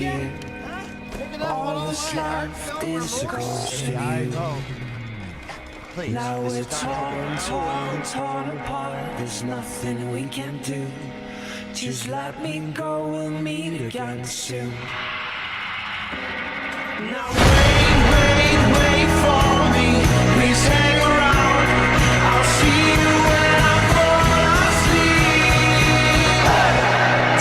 disappear. All this life is a ghost view. Now we're torn apart. There's nothing we can do. Just let me go, we'll meet again soon. Now rain, rain.